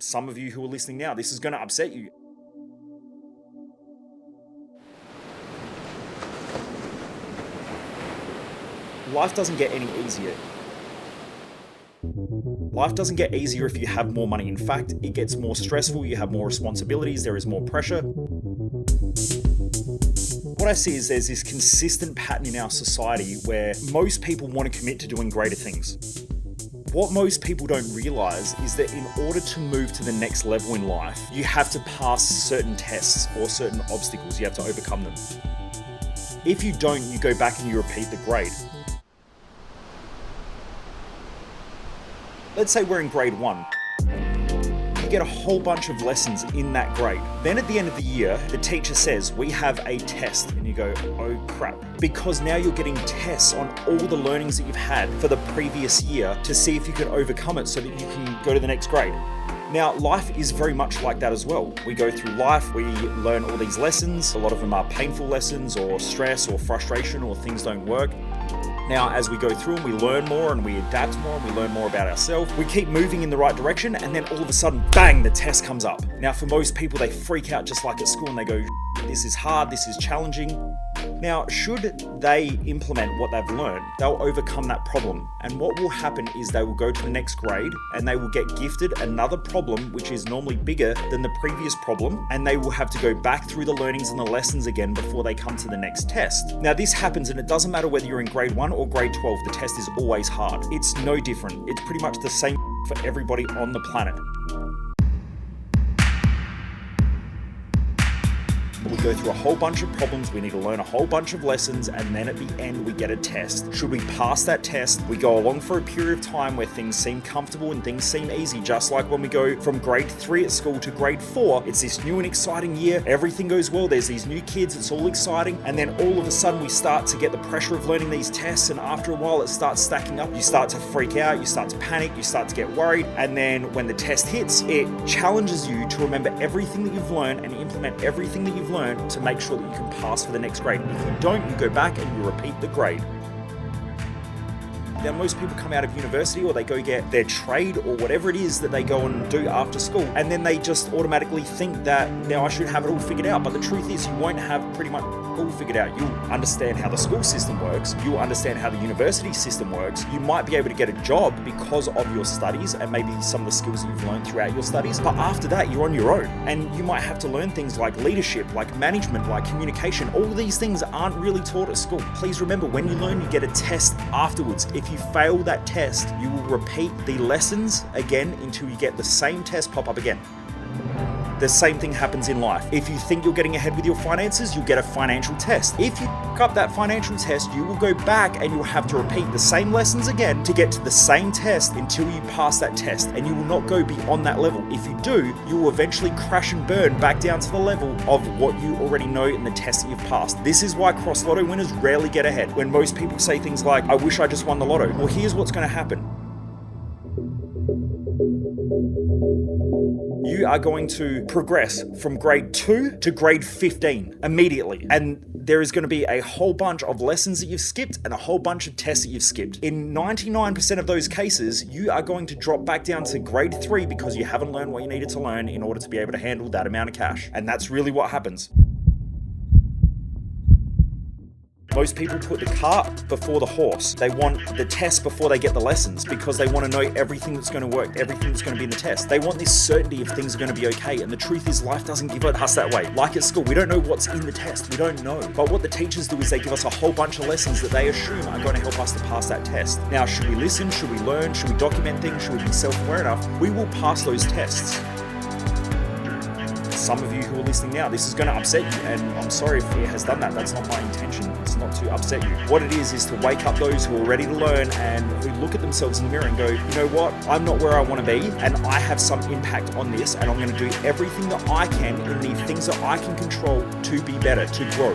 some of you who are listening now, this is going to upset you. Life doesn't get any easier. Life doesn't get easier if you have more money. In fact, it gets more stressful, you have more responsibilities, there is more pressure. What I see is there's this consistent pattern in our society where most people want to commit to doing greater things. What most people don't realize is that in order to move to the next level in life, you have to pass certain tests or certain obstacles, you have to overcome them. If you don't, you go back and you repeat the grade. Let's say we're in grade 1. You get a whole bunch of lessons in that grade. Then at the end of the year, the teacher says, we have a test. And you go, oh crap. Because now you're getting tests on all the learnings that you've had for the previous year to see if you can overcome it so that you can go to the next grade. Now, life is very much like that as well. We go through life, we learn all these lessons. A lot of them are painful lessons or stress or frustration or things don't work. Now, as we go through and we learn more and we adapt more and we learn more about ourselves, we keep moving in the right direction and then all of a sudden, bang, the test comes up. Now, for most people, they freak out just like at school and they go, this is hard, this is challenging. Now, should they implement what they've learned, they'll overcome that problem. And what will happen is they will go to the next grade and they will get gifted another problem, which is normally bigger than the previous problem. And they will have to go back through the learnings and the lessons again before they come to the next test. Now, this happens and it doesn't matter whether you're in grade 1 or grade 12, the test is always hard. It's no different. It's pretty much the same for everybody on the planet. We go through a whole bunch of problems, we need to learn a whole bunch of lessons, and then at the end we get a test. Should we pass that test, we go along for a period of time where things seem comfortable and things seem easy, just like when we go from grade 3 at school to grade 4. It's this new and exciting year, everything goes well, there's these new kids, it's all exciting, and then all of a sudden we start to get the pressure of learning these tests, and after a while it starts stacking up. You start to freak out, you start to panic, you start to get worried, and then when the test hits, it challenges you to remember everything that you've learned and implement everything that you've learned to make sure that you can pass for the next grade. If you don't, you go back and you repeat the grade. Now, most people come out of university or they go get their trade or whatever it is that they go and do after school, and then they just automatically think that now I should have it all figured out. But the truth is you won't have pretty much all figured out. You'll understand how the school system works, you'll understand how the university system works, you might be able to get a job because of your studies and maybe some of the skills that you've learned throughout your studies, but after that you're on your own and you might have to learn things like leadership, like management, like communication. All these things aren't really taught at school. Please remember, when you learn, you get a test afterwards. If you fail that test, you will repeat the lessons again until you get the same test pop up again. The same thing happens in life. If you think you're getting ahead with your finances, you'll get a financial test. If you fuck up that financial test, you will go back and you'll have to repeat the same lessons again to get to the same test until you pass that test, and you will not go beyond that level. If you do, you will eventually crash and burn back down to the level of what you already know in the test that you've passed. This is why cross lotto winners rarely get ahead. When most people say things like, I wish I just won the lotto. Well, here's what's going to happen. You are going to progress from grade 2 to grade 15 immediately. And there is going to be a whole bunch of lessons that you've skipped and a whole bunch of tests that you've skipped. In 99% of those cases, you are going to drop back down to grade 3 because you haven't learned what you needed to learn in order to be able to handle that amount of cash. And that's really what happens. Most people put the cart before the horse. They want the test before they get the lessons because they want to know everything that's going to work, everything that's going to be in the test. They want this certainty of things are going to be okay. And the truth is, life doesn't give us that way. Like at school, we don't know what's in the test. We don't know. But what the teachers do is they give us a whole bunch of lessons that they assume are going to help us to pass that test. Now, should we listen? Should we learn? Should we document things? Should we be self-aware enough? We will pass those tests. Some of you who are listening now, this is going to upset you, and I'm sorry if it has done that. That's not my intention. It's not to upset you. What it is to wake up those who are ready to learn and who look at themselves in the mirror and go, you know what? I'm not where I want to be, and I have some impact on this, and I'm going to do everything that I can in the things that I can control to be better, to grow.